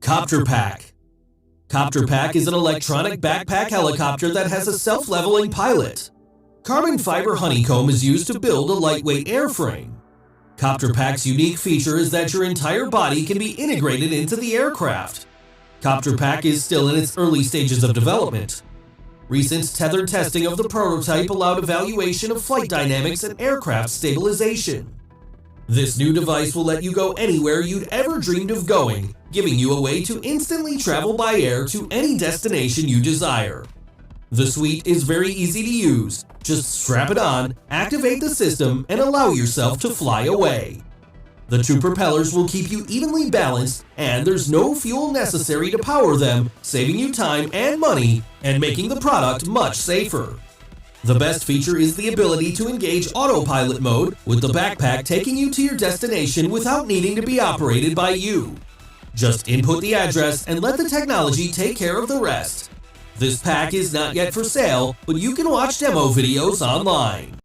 Copter Pack. Copter Pack is an electronic backpack helicopter that has a self-leveling pilot. Carbon fiber honeycomb is used to build a lightweight airframe. Copter Pack's unique feature is that your entire body can be integrated into the aircraft. Copter Pack is still in its early stages of development. Recent tethered testing of the prototype allowed evaluation of flight dynamics and aircraft stabilization. This new device will let you go anywhere you'd ever dreamed of going, giving you a way to instantly travel by air to any destination you desire. The suite is very easy to use. Just strap it on, activate the system, and allow yourself to fly away. The two propellers will keep you evenly balanced, and there's no fuel necessary to power them, saving you time and money and making the product much safer. The best feature is the ability to engage autopilot mode, with the backpack taking you to your destination without needing to be operated by you. Just input the address and let the technology take care of the rest. This pack is not yet for sale, but you can watch demo videos online.